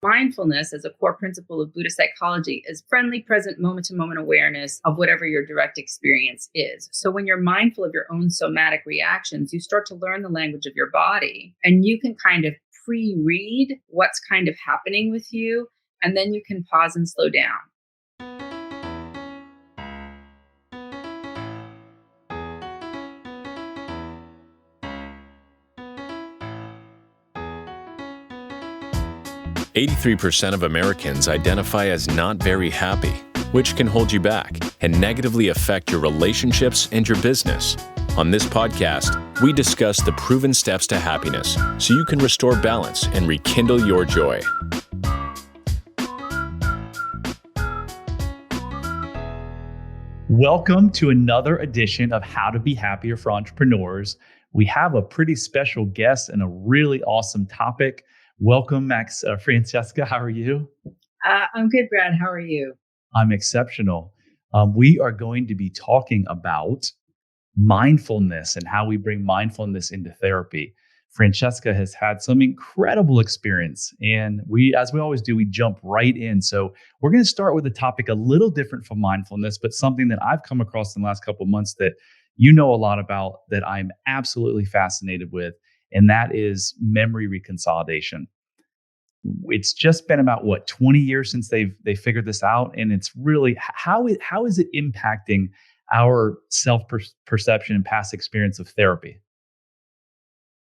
Mindfulness, as a core principle of Buddhist psychology, is friendly, present, moment to moment awareness of whatever your direct experience is. So when you're mindful of your own somatic reactions, you start to learn the language of your body, and you can kind of pre-read what's kind of happening with you, and then you can pause and slow down. 83% of Americans identify as not very happy, which can hold you back and negatively affect your relationships and your business. On this podcast, we discuss the proven steps to happiness so you can restore balance and rekindle your joy. Welcome to another edition of How to Be Happier for Entrepreneurs. We have a pretty special guest and a really awesome topic. Welcome, Francesca. How are you? I'm good, Brad. How are you? I'm exceptional. We are going to be talking about mindfulness and how we bring mindfulness into therapy. Francesca has had some incredible experience, and as we always do, we jump right in. So we're going to start with a topic a little different from mindfulness, but something that I've come across in the last couple of months that you know a lot about, that I'm absolutely fascinated with, and that is memory reconsolidation. It's just been about 20 years since they figured this out, and it's really how is it impacting our self-perception and past experience of therapy?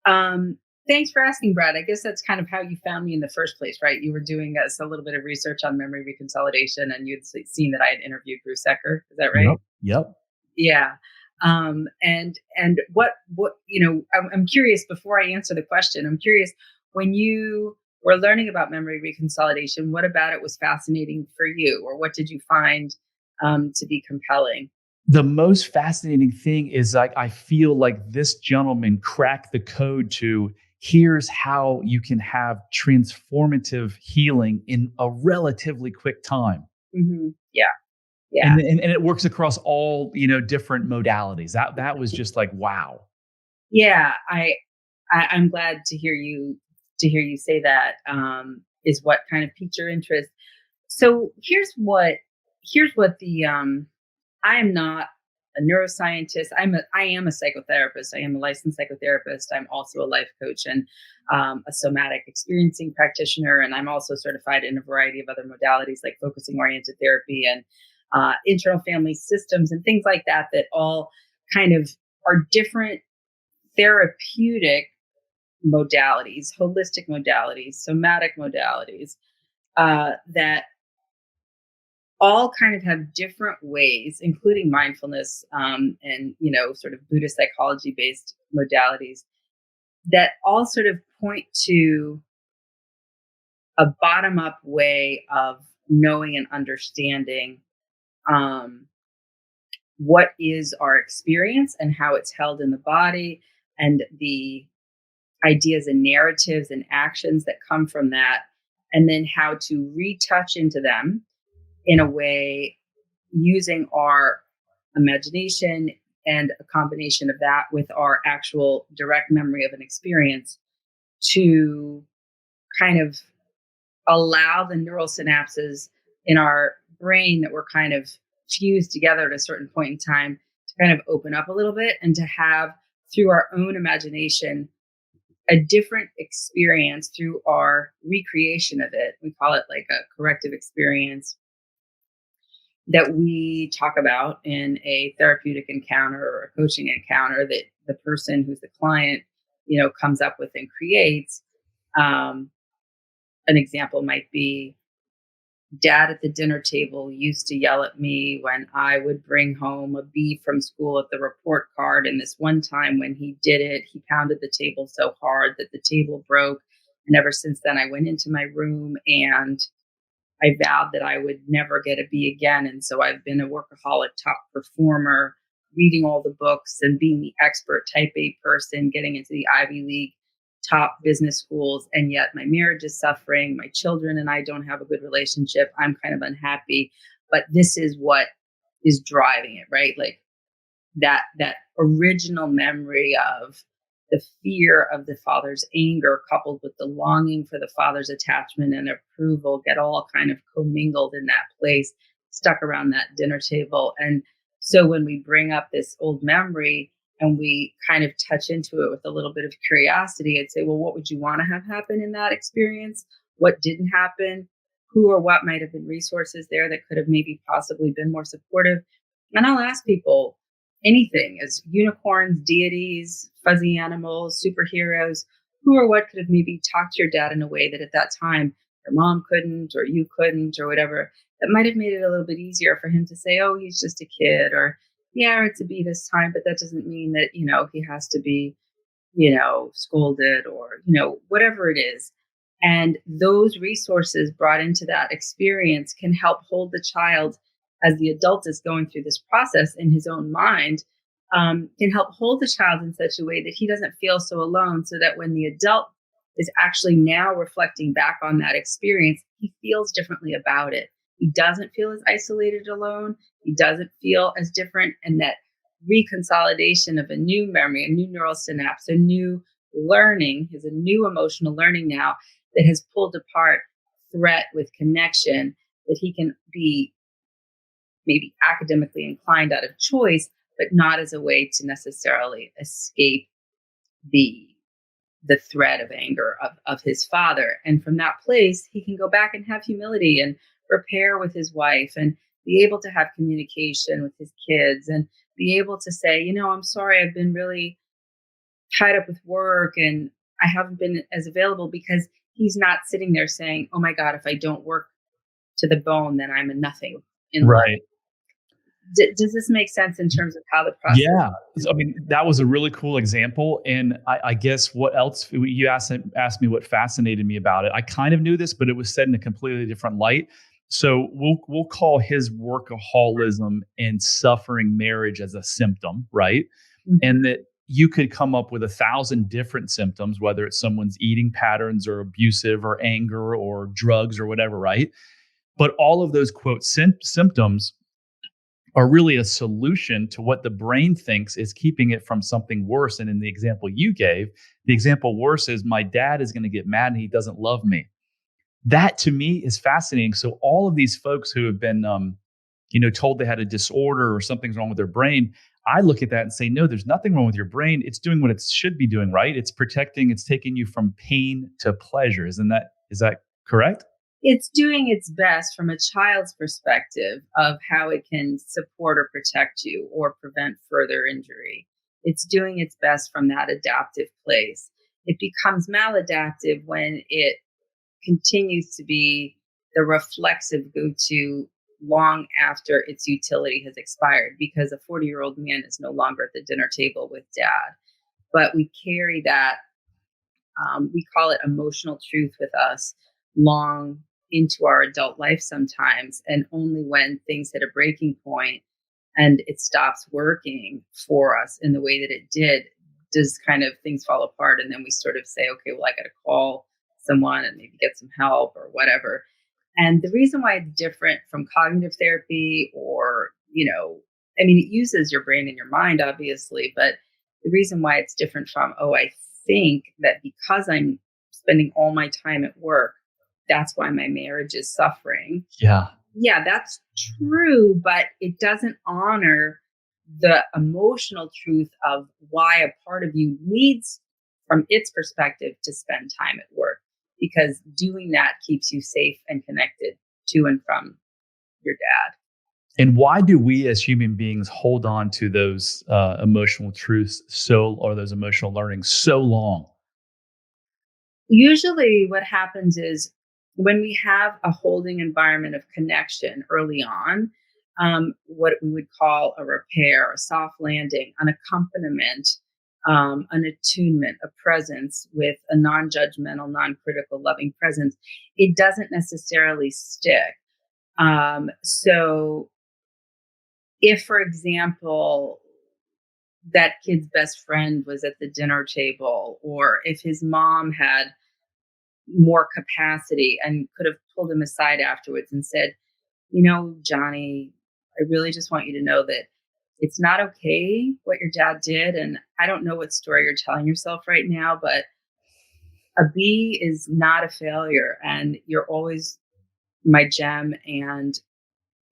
Thanks for asking, Brad. I guess that's kind of how you found me in the first place, right? You were doing a little bit of research on memory reconsolidation, and you'd seen that I had interviewed Bruce Ecker. Is that right? Yep. Yeah. And what I'm curious. Before I answer the question, I'm curious, when you were learning about memory reconsolidation, what about it was fascinating for you, or what did you find to be compelling? The most fascinating thing is, I feel like this gentleman cracked the code to here's how you can have transformative healing in a relatively quick time. Mm-hmm. Yeah. And it works across all, different modalities. That was just like, wow. Yeah. I'm glad to hear you say that, is what kind of piqued your interest. So here's what the, I am not a neuroscientist. I am a psychotherapist. I am a licensed psychotherapist. I'm also a life coach and a somatic experiencing practitioner. And I'm also certified in a variety of other modalities like focusing oriented therapy and internal family systems and things like that all kind of are different therapeutic modalities, holistic modalities, somatic modalities that all kind of have different ways, including mindfulness and sort of Buddhist psychology based modalities that all sort of point to a bottom up way of knowing and understanding what is our experience and how it's held in the body, and the ideas and narratives and actions that come from that, and then how to retouch into them in a way using our imagination and a combination of that with our actual direct memory of an experience to kind of allow the neural synapses in our brain that were kind of fused together at a certain point in time to kind of open up a little bit, and to have, through our own imagination, a different experience through our recreation of it. We call it like a corrective experience that we talk about in a therapeutic encounter or a coaching encounter that the person who's the client, comes up with and creates. An example might be, Dad at the dinner table used to yell at me when I would bring home a B from school at the report card. And this one time when he did it, he pounded the table so hard that the table broke. And ever since then, I went into my room and I vowed that I would never get a B again. And so I've been a workaholic top performer, reading all the books and being the expert type A person, getting into the Ivy League top business schools. And yet my marriage is suffering. My children and I don't have a good relationship. I'm kind of unhappy, but this is what is driving it, right? Like that original memory of the fear of the father's anger coupled with the longing for the father's attachment and approval get all kind of commingled in that place, stuck around that dinner table. And so when we bring up this old memory and we kind of touch into it with a little bit of curiosity, I'd say, well, what would you want to have happen in that experience? What didn't happen? Who or what might have been resources there that could have maybe possibly been more supportive? And I'll ask people anything as unicorns, deities, fuzzy animals, superheroes, who or what could have maybe talked to your dad in a way that at that time your mom couldn't or you couldn't or whatever, that might have made it a little bit easier for him to say, oh, he's just a kid, or yeah, it's a B this time, but that doesn't mean that, he has to be, scolded or, whatever it is. And those resources brought into that experience can help hold the child as the adult is going through this process in his own mind, can help hold the child in such a way that he doesn't feel so alone, so that when the adult is actually now reflecting back on that experience, he feels differently about it. He doesn't feel as isolated alone. He doesn't feel as different. And that reconsolidation of a new memory, a new neural synapse, a new learning, is a new emotional learning now that has pulled apart threat with connection, that he can be maybe academically inclined out of choice, but not as a way to necessarily escape the threat of anger of his father. And from that place, he can go back and have humility and repair with his wife and be able to have communication with his kids and be able to say, I'm sorry, I've been really tied up with work and I haven't been as available, because he's not sitting there saying, oh my God, if I don't work to the bone, then I'm a nothing in life. Right. Does this make sense in terms of how the process? Yeah. I mean, that was a really cool example. And I guess what else, you asked me what fascinated me about it. I kind of knew this, but it was said in a completely different light. So we'll call his workaholism and suffering marriage as a symptom, right? Mm-hmm. And that you could come up with 1,000 different symptoms, whether it's someone's eating patterns or abusive or anger or drugs or whatever, right? But all of those quote symptoms are really a solution to what the brain thinks is keeping it from something worse. And in the example you gave, the example worse is my dad is going to get mad and he doesn't love me. That to me is fascinating. So all of these folks who have been, told they had a disorder or something's wrong with their brain, I look at that and say, no, there's nothing wrong with your brain. It's doing what it should be doing, right? It's protecting, it's taking you from pain to pleasure. Is that correct? It's doing its best from a child's perspective of how it can support or protect you or prevent further injury. It's doing its best from that adaptive place. It becomes maladaptive when it continues to be the reflexive go-to long after its utility has expired, because a 40-year-old man is no longer at the dinner table with dad. But we carry that, we call it emotional truth with us long into our adult life sometimes. And only when things hit a breaking point and it stops working for us in the way that it did, does kind of things fall apart. And then we sort of say, okay, well, I got to call someone and maybe get some help or whatever. And the reason why it's different from cognitive therapy or, it uses your brain and your mind, obviously, but the reason why it's different from, I think that because I'm spending all my time at work, that's why my marriage is suffering. Yeah. Yeah, that's true, but it doesn't honor the emotional truth of why a part of you needs, from its perspective, to spend time at work, because doing that keeps you safe and connected to and from your dad. And why do we as human beings hold on to those emotional truths or those emotional learnings so long? Usually what happens is when we have a holding environment of connection early on, what we would call a repair, a soft landing, an accompaniment, an attunement, a presence with a non-judgmental, non-critical, loving presence, it doesn't necessarily stick. So if, for example, that kid's best friend was at the dinner table, or if his mom had more capacity and could have pulled him aside afterwards and said, Johnny, I really just want you to know that it's not okay what your dad did. And I don't know what story you're telling yourself right now, but a B is not a failure. And you're always my gem. And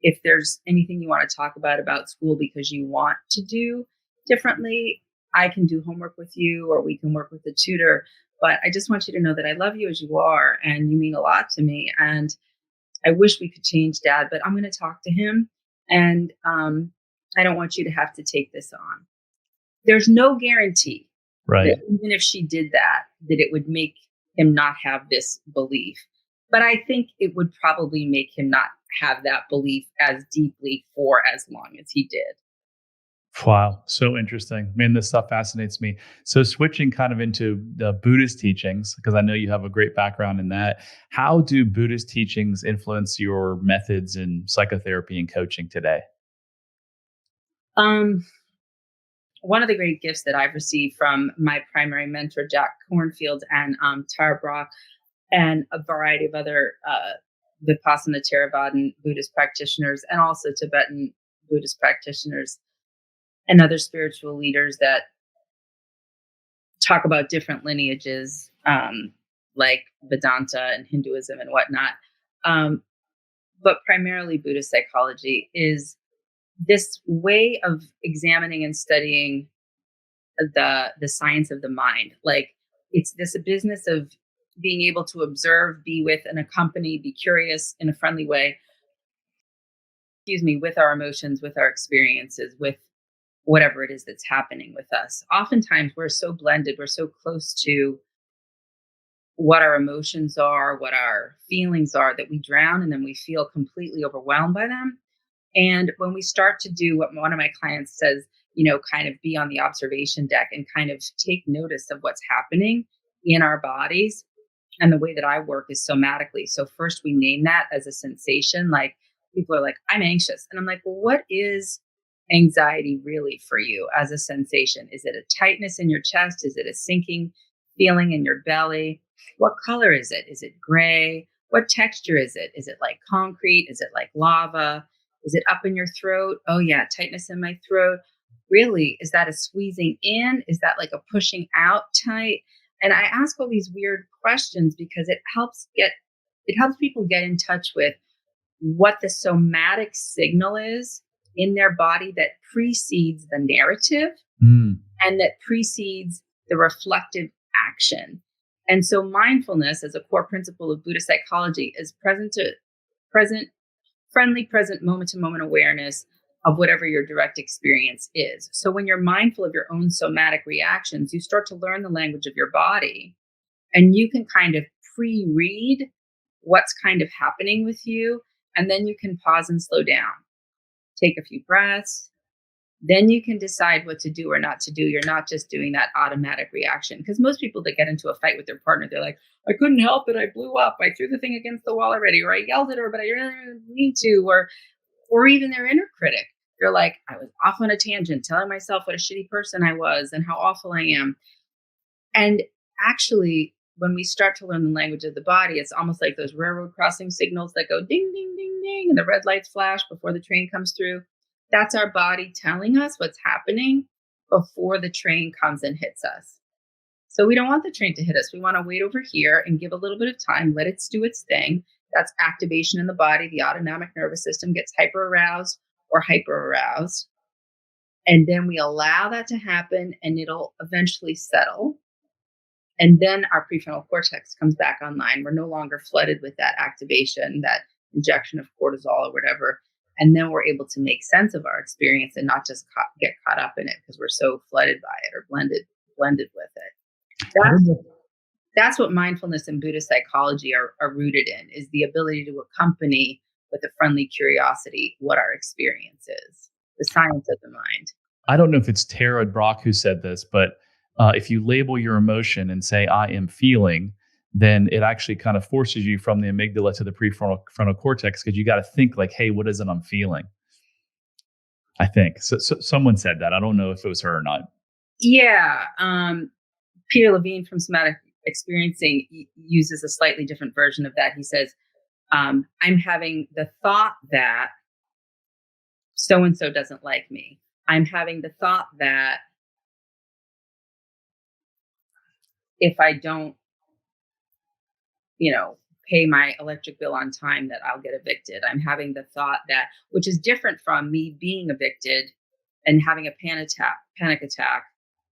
if there's anything you want to talk about school because you want to do differently, I can do homework with you or we can work with a tutor. But I just want you to know that I love you as you are and you mean a lot to me. And I wish we could change Dad, but I'm going to talk to him. And I don't want you to have to take this on. There's no guarantee that even if she did that it would make him not have this belief. But I think it would probably make him not have that belief as deeply for as long as he did. Wow. So interesting. Man, this stuff fascinates me. So switching kind of into the Buddhist teachings, because I know you have a great background in that. How do Buddhist teachings influence your methods in psychotherapy and coaching today? One of the great gifts that I've received from my primary mentor, Jack Cornfield, and Tara Brach, and a variety of other Vipassana Theravadan Buddhist practitioners, and also Tibetan Buddhist practitioners, and other spiritual leaders that talk about different lineages, like Vedanta and Hinduism and whatnot. But primarily Buddhist psychology is this way of examining and studying the science of the mind. Like it's this business of being able to observe, be with, and accompany, be curious in a friendly way, with our emotions, with our experiences, with whatever it is that's happening with us. Oftentimes we're so blended, we're so close to what our emotions are, what our feelings are, that we drown and then we feel completely overwhelmed by them. And when we start to do what one of my clients says, kind of be on the observation deck and kind of take notice of what's happening in our bodies. And the way that I work is somatically. So first we name that as a sensation. Like people are like, I'm anxious. And I'm like, well, what is anxiety really for you as a sensation? Is it a tightness in your chest? Is it a sinking feeling in your belly? What color is it? Is it gray? What texture is it? Is it like concrete? Is it like lava? Is it up in your throat? Oh yeah, tightness in my throat. Really? Is that a squeezing in? Is that like a pushing out tight? And I ask all these weird questions because it helps people get in touch with what the somatic signal is in their body that precedes the narrative and that precedes the reflective action. And so mindfulness as a core principle of Buddhist psychology is friendly, present, moment-to-moment awareness of whatever your direct experience is. So when you're mindful of your own somatic reactions, you start to learn the language of your body and you can kind of pre-read what's kind of happening with you. And then you can pause and slow down, take a few breaths. Then you can decide what to do or not to do. You're not just doing that automatic reaction. Because most people that get into a fight with their partner, they're like, I couldn't help it. I blew up. I threw the thing against the wall already, or I yelled at her, but I really didn't mean to. Or even their inner critic. They're like, I was off on a tangent, telling myself what a shitty person I was and how awful I am. And actually, when we start to learn the language of the body, it's almost like those railroad crossing signals that go ding, ding, ding, ding, and the red lights flash before the train comes through. That's our body telling us what's happening before the train comes and hits us. So we don't want the train to hit us. We want to wait over here and give a little bit of time, let it do its thing. That's activation in the body. The autonomic nervous system gets hyper aroused or hyper aroused. And then we allow that to happen and it'll eventually settle. And then our prefrontal cortex comes back online. We're no longer flooded with that activation, that injection of cortisol or whatever. And then we're able to make sense of our experience and not just get caught up in it because we're so flooded by it or blended with it. That's what mindfulness and Buddhist psychology are rooted in, is the ability to accompany with a friendly curiosity what our experience is, the science of the mind. I don't know if it's Tara Brach who said this, but if you label your emotion and say, I am feeling, then it actually kind of forces you from the amygdala to the prefrontal cortex because you got to think like, hey, what is it I'm feeling? I think. So someone said that. I don't know if it was her or not. Yeah. Peter Levine from Somatic Experiencing uses a slightly different version of that. He says, I'm having the thought that so-and-so doesn't like me. I'm having the thought that if I don't, pay my electric bill on time, that I'll get evicted. I'm having the thought that, which is different from me being evicted and having a panic attack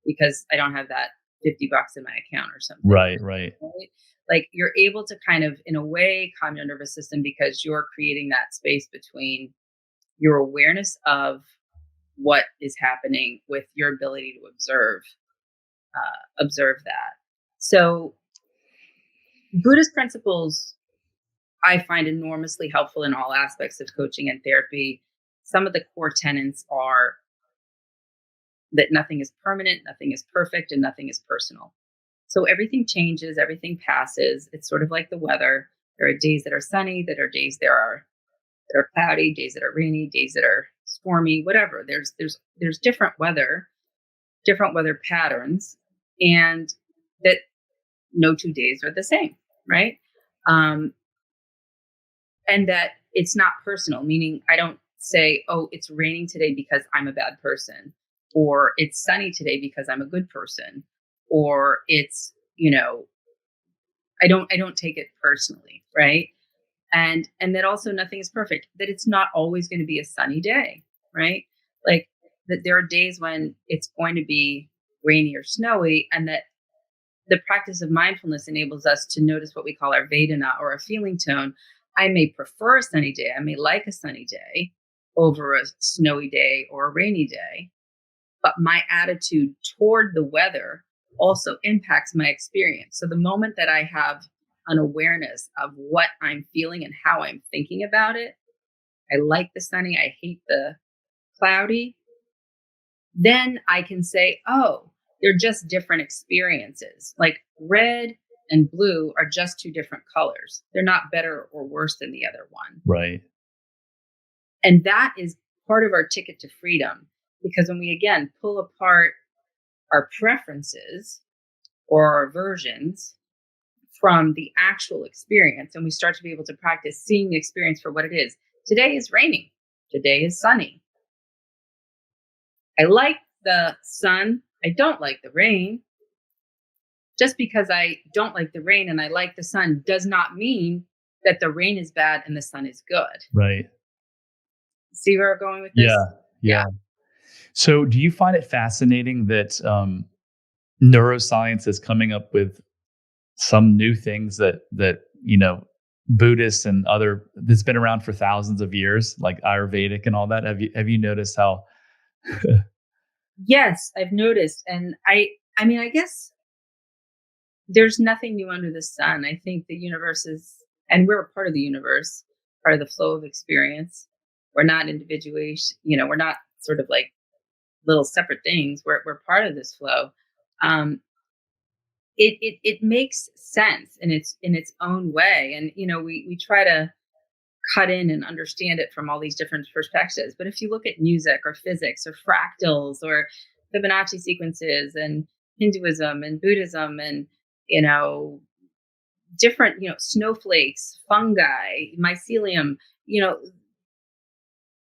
because I don't have that $50 in my account or something. Right. Like you're able to kind of, in a way, calm your nervous system because you're creating that space between your awareness of what is happening with your ability to observe that. So Buddhist principles I find enormously helpful in all aspects of coaching and therapy. Some of the core tenets are that nothing is permanent, nothing is perfect, and nothing is personal. So everything changes, everything passes. It's sort of like the weather. There are days that are sunny, there are days that are cloudy, days that are rainy, days that are stormy, whatever. There's different weather patterns, and that no 2 days are the same, right? And that it's not personal, meaning I don't say, oh, it's raining today because I'm a bad person, or it's sunny today because I'm a good person, or it's, I don't take it personally, right? And that also nothing is perfect, that it's not always going to be a sunny day, right? Like that there are days when it's going to be rainy or snowy, and that the practice of mindfulness enables us to notice what we call our Vedana, or a feeling tone. I may prefer a sunny day. I may like a sunny day over a snowy day or a rainy day, but my attitude toward the weather also impacts my experience. So the moment that I have an awareness of what I'm feeling and how I'm thinking about it, I like the sunny, I hate the cloudy, then I can say, oh, they're just different experiences. Like red and blue are just two different colors. They're not better or worse than the other one. Right. And that is part of our ticket to freedom. Because when we, again, pull apart our preferences or our aversions from the actual experience, and we start to be able to practice seeing the experience for what it is. Today is raining. Today is sunny. I like the sun. I don't like the rain. Just because I don't like the rain and I like the sun does not mean that the rain is bad and the sun is good. Right. See where we're going with this? Yeah. So do you find it fascinating that neuroscience is coming up with some new things that Buddhists and other that's been around for thousands of years, like Ayurvedic and all that? Have you noticed how? Yes, I've noticed. And I mean, I guess there's nothing new under the sun. I think the universe is, and we're a part of the universe, part of the flow of experience. We're not individuation, we're not sort of like little separate things. We're part of this flow. It makes sense in its own way. And, we try to cut in and understand it from all these different perspectives. But if you look at music or physics or fractals or Fibonacci sequences and Hinduism and Buddhism and, different, snowflakes, fungi, mycelium,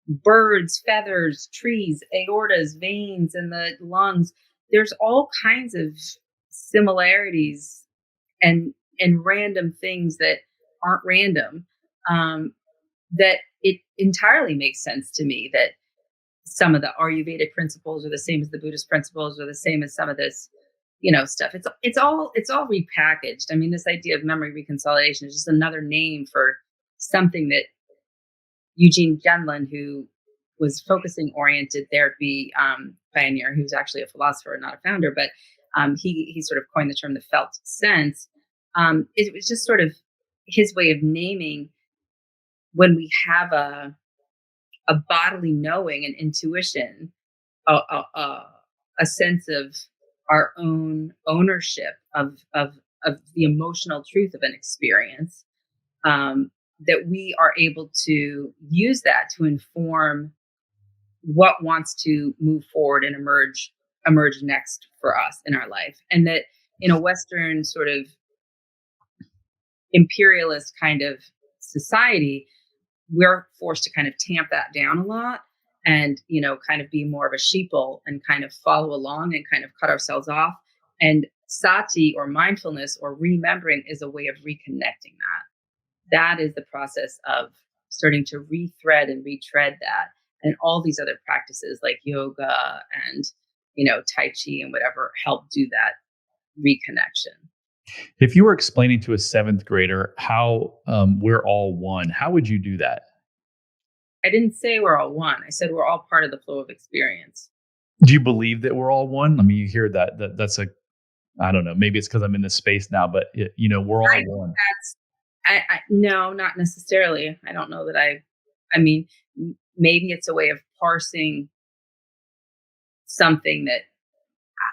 birds, feathers, trees, aortas, veins, and the lungs, there's all kinds of similarities and random things that aren't random, that it entirely makes sense to me that some of the Ayurvedic principles are the same as the Buddhist principles, or the same as some of this, stuff. It's all repackaged. I mean, this idea of memory reconsolidation is just another name for something that Eugene Gendlin, who was focusing oriented therapy pioneer, who's actually a philosopher, not a founder, but he sort of coined the term the felt sense. It was just sort of his way of naming when we have a bodily knowing and intuition, a sense of our own ownership of the emotional truth of an experience, that we are able to use that to inform what wants to move forward and emerge next for us in our life. And that in a Western sort of imperialist kind of society, we're forced to kind of tamp that down a lot. and, kind of be more of a sheeple and kind of follow along and kind of cut ourselves off. And sati, or mindfulness, or remembering, is a way of reconnecting that. That is the process of starting to rethread and retread that. And all these other practices like yoga and, Tai Chi and whatever help do that reconnection. If you were explaining to a seventh grader how we're all one, how would you do that? I didn't say we're all one. I said we're all part of the flow of experience. Do you believe that we're all one? I mean, you hear that's I don't know, maybe it's because I'm in this space now, but we're all one. No, not necessarily. I don't know that I mean, maybe it's a way of parsing something that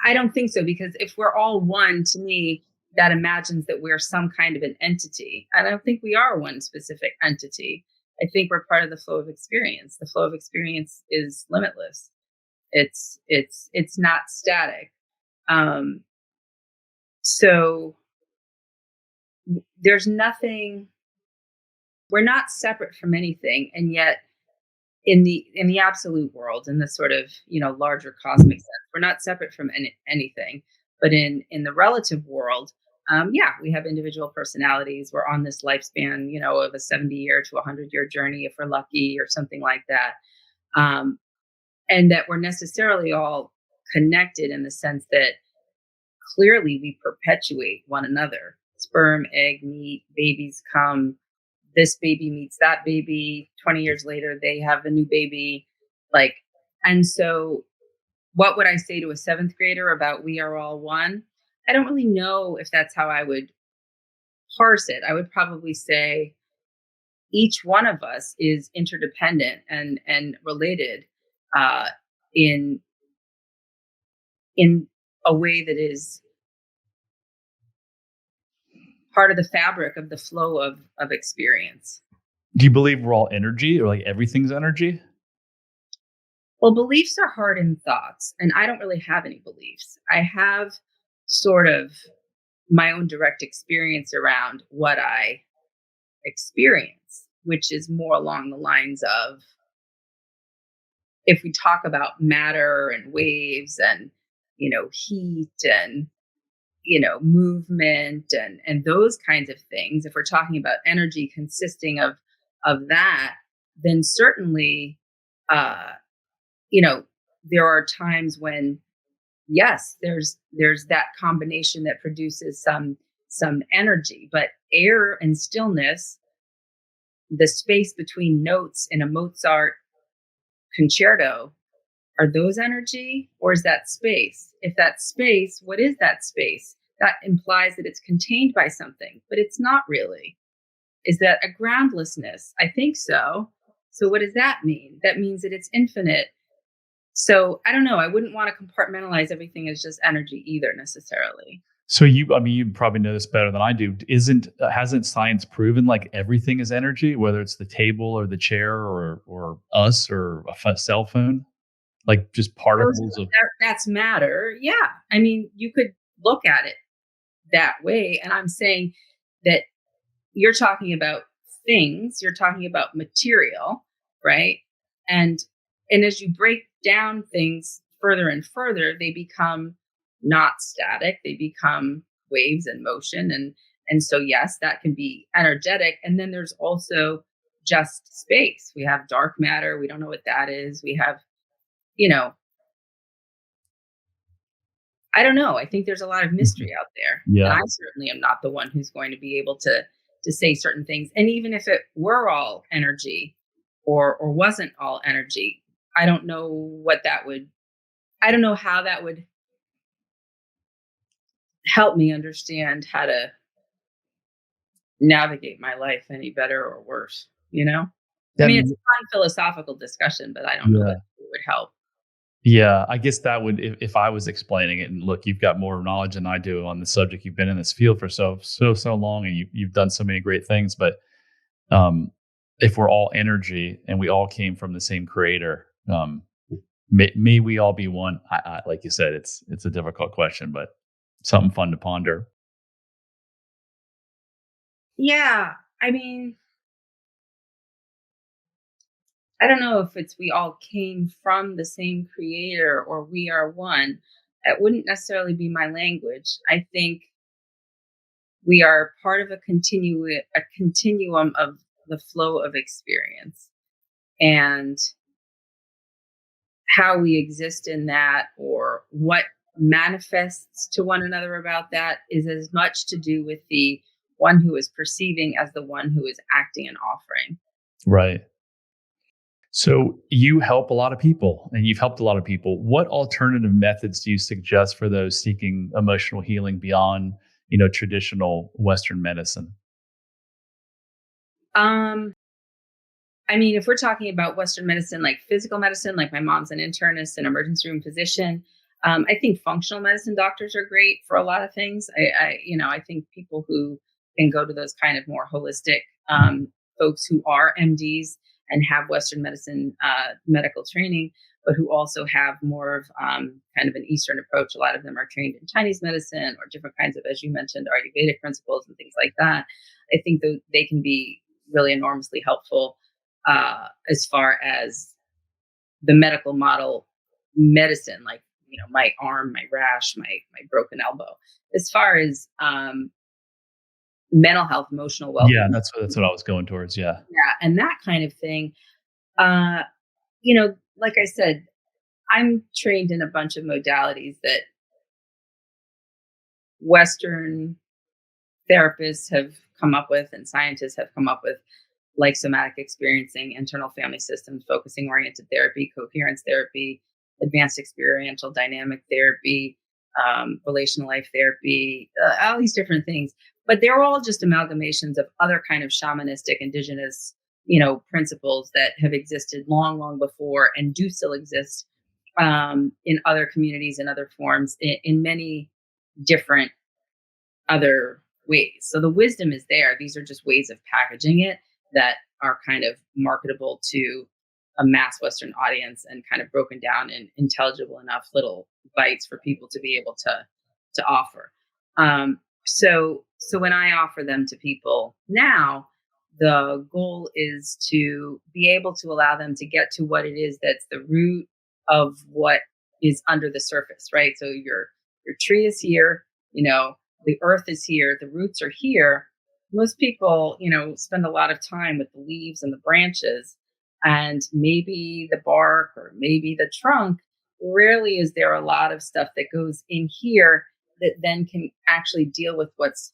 I don't think so, because if we're all one, to me, that imagines that we're some kind of an entity. I don't think we are one specific entity. I think we're part of the flow of experience. The flow of experience is limitless. It's not static. So there's nothing, we're not separate from anything. And yet in the absolute world, in the sort of, larger cosmic sense, we're not separate from anything. But in the relative world, we have individual personalities. We're on this lifespan, of a 70-year to 100-year journey, if we're lucky, or something like that. And that we're necessarily all connected in the sense that clearly we perpetuate one another. Sperm, egg, meet, babies come. This baby meets that baby. 20 years later, they have a new baby. And so what would I say to a seventh grader about we are all one? I don't really know if that's how I would parse it. I would probably say each one of us is interdependent and related in a way that is part of the fabric of the flow of experience. Do you believe we're all energy, or like everything's energy? Well, beliefs are hardened thoughts, and I don't really have any beliefs. I have sort of my own direct experience around what I experience, which is more along the lines of, if we talk about matter and waves and, heat and, movement and those kinds of things, if we're talking about energy consisting of that, then certainly, there are times when, yes, there's that combination that produces some energy, but air and stillness, the space between notes in a Mozart concerto, are those energy, or is that space? If that's space, what is that space? That implies that it's contained by something, but it's not really. Is that a groundlessness? I think so. So what does that mean? That means that it's infinite. So I don't know. I wouldn't want to compartmentalize everything as just energy either necessarily. So you probably know this better than I do. Hasn't science proven like everything is energy, whether it's the table or the chair or us or a cell phone, like just particles that's matter. Yeah. I mean, you could look at it that way. And I'm saying that you're talking about things, you're talking about material, right? And as you break down things further and further, they become not static, they become waves in motion. And so, yes, that can be energetic. And then there's also just space. We have dark matter. We don't know what that is. We have, I don't know. I think there's a lot of mystery out there. Yeah. And I certainly am not the one who's going to be able to say certain things. And even if it were all energy or wasn't all energy, I don't know I don't know how that would help me understand how to navigate my life any better or worse, I mean, it's a fun philosophical discussion, but I don't know that it would help. Yeah, I guess that would, if I was explaining it, and look, you've got more knowledge than I do on the subject. You've been in this field for so long, and you've done so many great things. But if we're all energy and we all came from the same creator, may we all be one? I like you said, it's a difficult question, but something fun to ponder. Yeah, I mean, I don't know if it's we all came from the same creator or we are one. That wouldn't necessarily be my language. I think we are part of a continuum of the flow of experience, and how we exist in that or what manifests to one another about that is as much to do with the one who is perceiving as the one who is acting and offering. Right. So you help a lot of people and you've helped a lot of people. What alternative methods do you suggest for those seeking emotional healing beyond, traditional Western medicine? Um, I mean, if we're talking about Western medicine, like physical medicine, like my mom's an internist and emergency room physician, I think functional medicine doctors are great for a lot of things. I think people who can go to those kind of more holistic folks who are MDs and have Western medicine medical training, but who also have more of kind of an Eastern approach. A lot of them are trained in Chinese medicine or different kinds of, as you mentioned, Ayurvedic principles and things like that. I think that they can be really enormously helpful as far as the medical model medicine, like, my arm, my rash, my broken elbow. As far as mental health, emotional Yeah, well-being, that's what I was going towards. Yeah. yeah, and that kind of thing. Uh, like I said, I'm trained in a bunch of modalities that Western therapists have come up with and scientists have come up with, like somatic experiencing, internal family systems, focusing oriented therapy, coherence therapy, advanced experiential dynamic therapy, relational life therapy, all these different things. But they're all just amalgamations of other kind of shamanistic, indigenous, principles that have existed long, long before and do still exist in other communities and other forms in many different other ways. So the wisdom is there. These are just ways of packaging it that are kind of marketable to a mass Western audience and kind of broken down in intelligible enough little bites for people to be able to offer. So when I offer them to people now, the goal is to be able to allow them to get to what it is that's the root of what is under the surface, right? So your tree is here, the earth is here, the roots are here. Most people, spend a lot of time with the leaves and the branches and maybe the bark or maybe the trunk. Rarely is there a lot of stuff that goes in here that then can actually deal with what's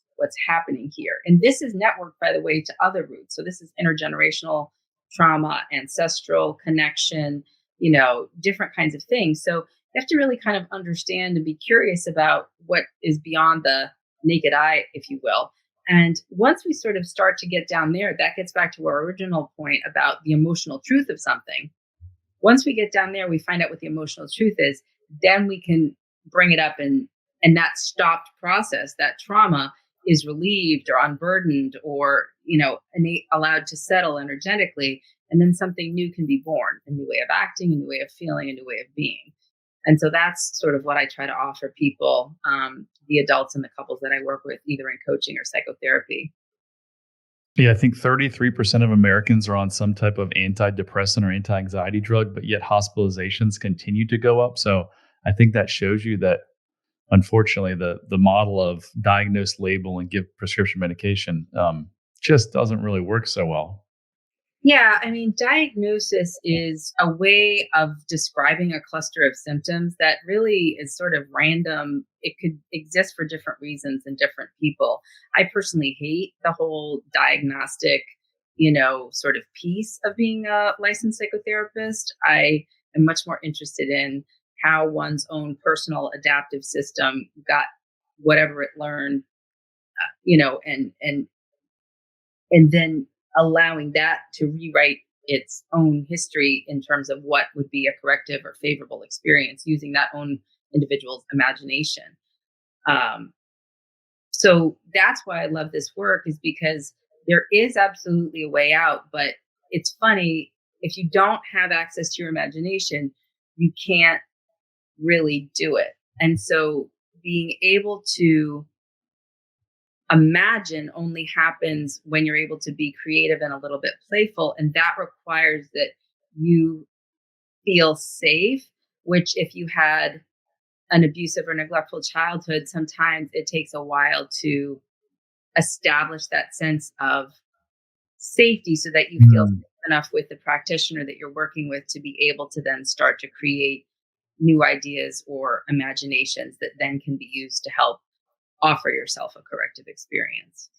happening here. And this is networked, by the way, to other roots. So this is intergenerational trauma, ancestral connection, different kinds of things. So you have to really kind of understand and be curious about what is beyond the naked eye, if you will. And once we sort of start to get down there, that gets back to our original point about the emotional truth of something. Once we get down there, we find out what the emotional truth is, then we can bring it up, and that stopped process, that trauma is relieved or unburdened or, allowed to settle energetically. And then something new can be born, a new way of acting, a new way of feeling, a new way of being. And so that's sort of what I try to offer people, the adults and the couples that I work with, either in coaching or psychotherapy. Yeah, I think 33% of Americans are on some type of antidepressant or anti-anxiety drug, but yet hospitalizations continue to go up. So I think that shows you that, unfortunately, the model of diagnose, label, and give prescription medication just doesn't really work so well. Yeah, I mean, diagnosis is a way of describing a cluster of symptoms that really is sort of random. It could exist for different reasons in different people. I personally hate the whole diagnostic, sort of piece of being a licensed psychotherapist. I am much more interested in how one's own personal adaptive system got whatever it learned, and then allowing that to rewrite its own history in terms of what would be a corrective or favorable experience using that own individual's imagination. So that's why I love this work, is because there is absolutely a way out, but it's funny, if you don't have access to your imagination, you can't really do it. And so being able to imagine only happens when you're able to be creative and a little bit playful. And that requires that you feel safe, which if you had an abusive or neglectful childhood, sometimes it takes a while to establish that sense of safety so that you feel safe enough with the practitioner that you're working with to be able to then start to create new ideas or imaginations that then can be used to help offer yourself a corrective experience.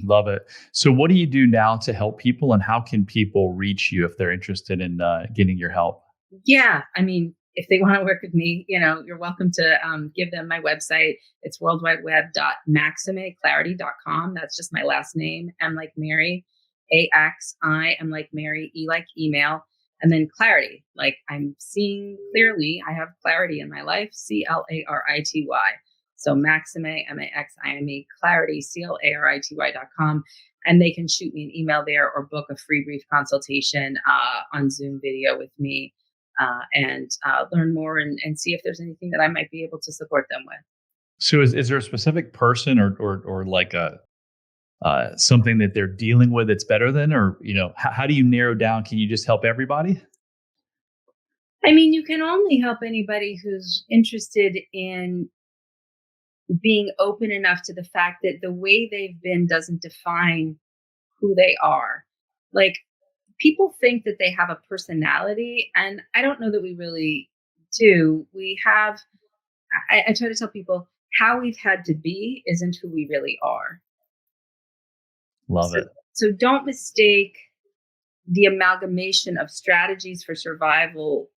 Love it. So what do you do now to help people, and how can people reach you if they're interested in getting your help? Yeah. I mean, if they want to work with me, you're welcome to give them my website. It's worldwideweb.maximeclarity.com. That's just my last name. M like Mary, AXI, M like Mary, E like email. And then clarity, like I'm seeing clearly, I have clarity in my life, CLARITY. So Maximé, MAXIME, clarity, CLARITY.com. And they can shoot me an email there or book a free brief consultation on Zoom video with me and learn more and see if there's anything that I might be able to support them with. So is there a specific person or like a something that they're dealing with that's better than, or, how do you narrow down? Can you just help everybody? I mean, you can only help anybody who's interested in being open enough to the fact that the way they've been doesn't define who they are. Like, people think that they have a personality, and I don't know that we really do. We have, I try to tell people, how we've had to be isn't who we really are. Love it. So don't mistake the amalgamation of strategies for survival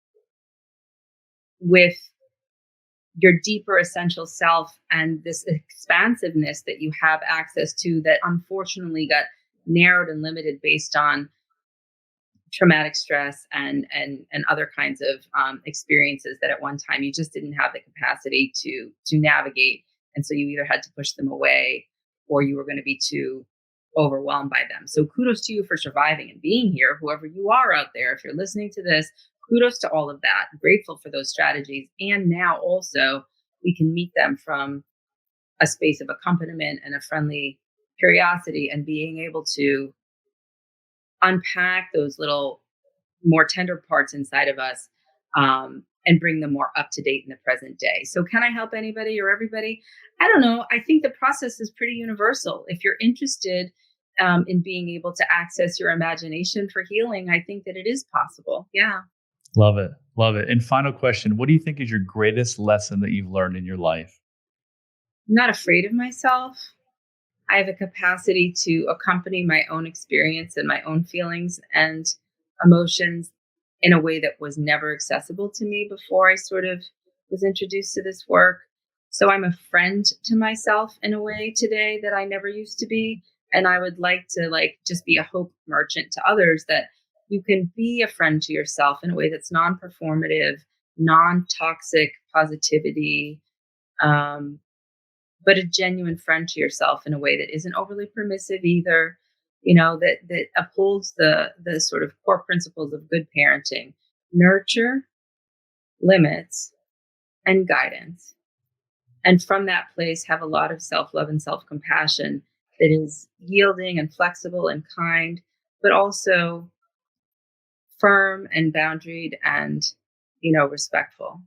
with your deeper essential self and this expansiveness that you have access to that unfortunately got narrowed and limited based on traumatic stress and other kinds of experiences that at one time you just didn't have the capacity to navigate. And so you either had to push them away or you were going to be too overwhelmed by them. So kudos to you for surviving and being here, whoever you are out there. If you're listening to this, kudos to all of that. I'm grateful for those strategies. And now also we can meet them from a space of accompaniment and a friendly curiosity and being able to unpack those little more tender parts inside of us and bring them more up to date in the present day. So can I help anybody or everybody? I don't know. I think the process is pretty universal. If you're interested in being able to access your imagination for healing, I think that it is possible. Yeah. Love it. Love it. And final question, what do you think is your greatest lesson that you've learned in your life? I'm not afraid of myself. I have a capacity to accompany my own experience and my own feelings and emotions in a way that was never accessible to me before I sort of was introduced to this work. So I'm a friend to myself in a way today that I never used to be. And I would like to just be a hope merchant to others that you can be a friend to yourself in a way that's non-performative, non-toxic positivity, but a genuine friend to yourself in a way that isn't overly permissive either, that upholds the sort of core principles of good parenting, nurture, limits, and guidance. And from that place, have a lot of self-love and self-compassion that is yielding and flexible and kind, but also firm and boundaried and, respectful.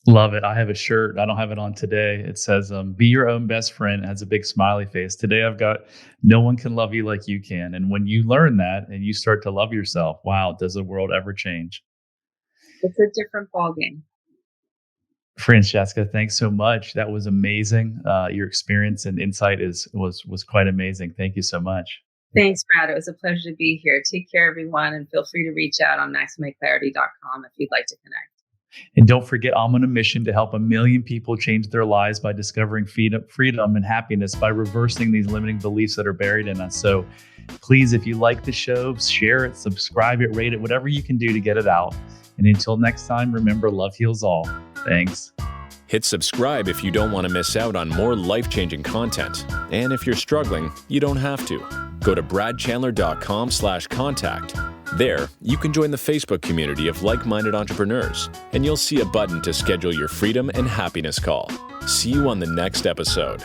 Love it. I have a shirt. I don't have it on today. It says, be your own best friend. It has a big smiley face. Today I've got, no one can love you like you can. And when you learn that and you start to love yourself, wow, does the world ever change? It's a different ballgame. Francesca, thanks so much. That was amazing. Your experience and insight was quite amazing. Thank you so much. Thanks, Brad. It was a pleasure to be here. Take care, everyone, and feel free to reach out on maximeclarity.com if you'd like to connect. And don't forget, I'm on a mission to help 1 million people change their lives by discovering freedom and happiness by reversing these limiting beliefs that are buried in us. So please, if you like the show, share it, subscribe it, rate it, whatever you can do to get it out. And until next time, remember, love heals all. Thanks. Hit subscribe if you don't want to miss out on more life-changing content. And if you're struggling, you don't have to. Go to bradchandler.com/contact. There, you can join the Facebook community of like-minded entrepreneurs, and you'll see a button to schedule your freedom and happiness call. See you on the next episode.